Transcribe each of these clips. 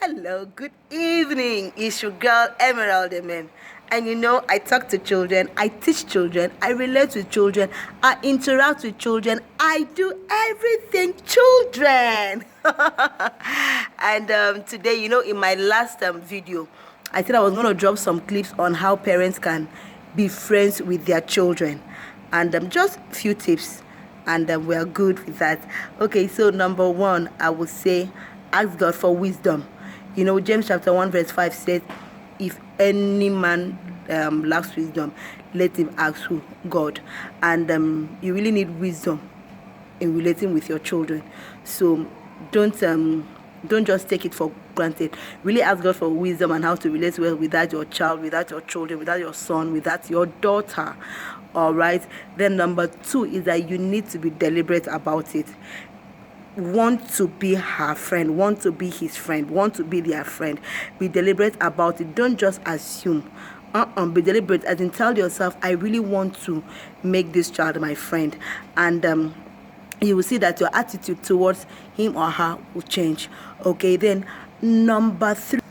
Hello, good evening. It's your girl Emerald Amen. And you know, I talk to children, I teach children, I relate with children, I interact with children, I do everything children. And today, you know, in my last video, I said I was going to drop some clips on how parents can be friends with their children. And just a few tips, and we are good with that. Okay, so number one, I would say ask God for wisdom. You know, James chapter 1 verse 5 says, if any man lacks wisdom, let him ask who? God. And you really need wisdom in relating with your children. So don't just take it for granted. Really ask God for wisdom and how to relate well without your child, without your children, without your son, without your daughter. All right. Then number two is that you need to be deliberate about it. Want to be her friend, want to be his friend, want to be their friend. Be deliberate about it. Don't just assume. Be deliberate, as in tell yourself, I really want to make this child my friend. And you will see that your attitude towards him or her will change. Okay, then number three,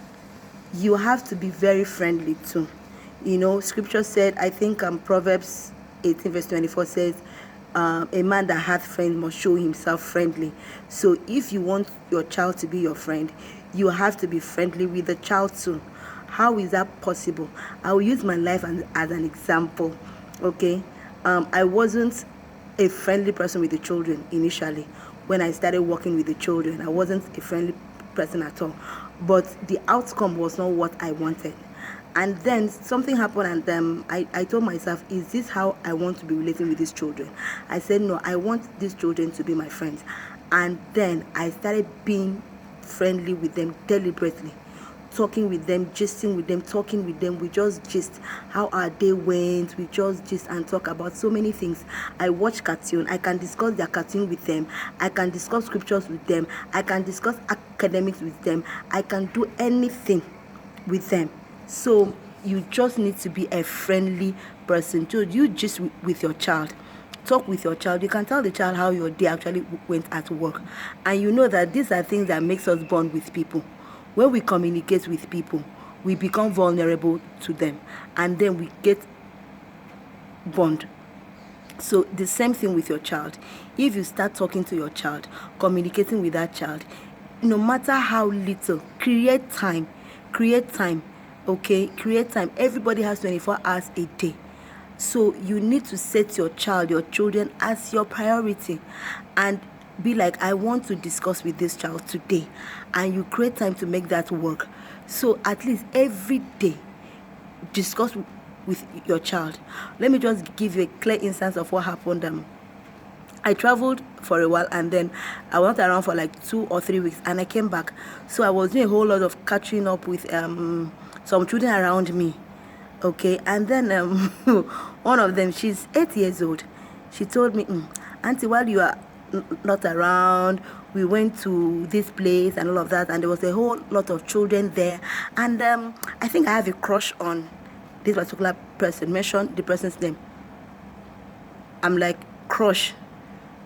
you have to be very friendly too. You know, scripture said, I think Proverbs 18 verse 24 says, a man that hath friends must show himself friendly. So if you want your child to be your friend, you have to be friendly with the child too. How is that possible? I will use my life as an example. Okay, I wasn't a friendly person with the children initially. When I started working with the children, I wasn't a friendly person at all. But the outcome was not what I wanted. And then something happened, and I told myself, is this how I want to be relating with these children? I said, no, I want these children to be my friends. And then I started being friendly with them deliberately, talking with them, gisting with them, talking with them. We just gist how our day went. We just gist and talk about so many things. I watch cartoon. I can discuss their cartoon with them. I can discuss scriptures with them. I can discuss academics with them. I can do anything with them. So you just need to be a friendly person. So you just with your child, talk with your child. You can tell the child how your day actually went at work, and you know that these are things that makes us bond with people. When we communicate with people, we become vulnerable to them, and then we get bond. So the same thing with your child. If you start talking to your child, communicating with that child, no matter how little, create time. Okay, create time. Everybody has 24 hours a day. So you need to set your children as your priority, and be like, I want to discuss with this child today, and you create time to make that work. So at least every day, discuss with your child. Let me just give you a clear instance of what happened. I traveled for a while, and then I went around for like 2 or 3 weeks, and I came back. So I was doing a whole lot of catching up with some children around me. Okay, and then one of them, she's 8 years old. She told me, Auntie, while you are not around, we went to this place and all of that, and there was a whole lot of children there, and I think I have a crush on this particular person. Mention the person's name. I'm like, crush.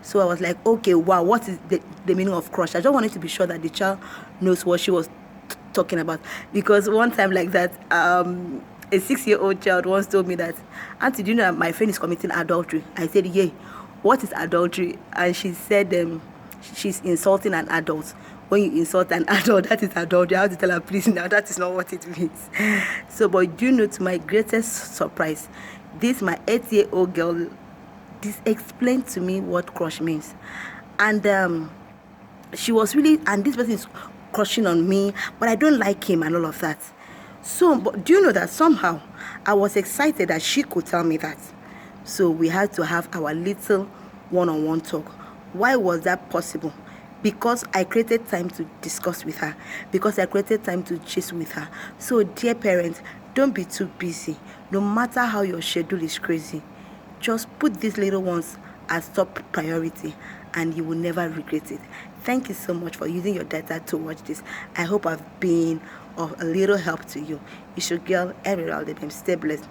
So I was like, okay, wow, what is the meaning of crush? I just wanted to be sure that the child knows what she was talking about. Because one time like that, a 6-year-old child once told me that, Auntie, do you know that my friend is committing adultery? I said, yeah. What is adultery? And she said, she's insulting an adult. When you insult an adult, that is adultery. I have to tell her, please, now that is not what it means. So, but do you know, to my greatest surprise, my 8-year-old girl, this explained to me what crush means. And she was really, and this person is crushing on me, but I don't like him and all of that. So, but do you know that somehow I was excited that she could tell me that. So we had to have our little one-on-one talk. Why was that possible? Because I created time to discuss with her. Because I created time to gist with her. So dear parents, don't be too busy. No matter how your schedule is crazy, just put these little ones as top priority, and you will never regret it. Thank you so much for using your data to watch this. I hope I've been of a little help to you. It's your girl, Emerald. Stay blessed.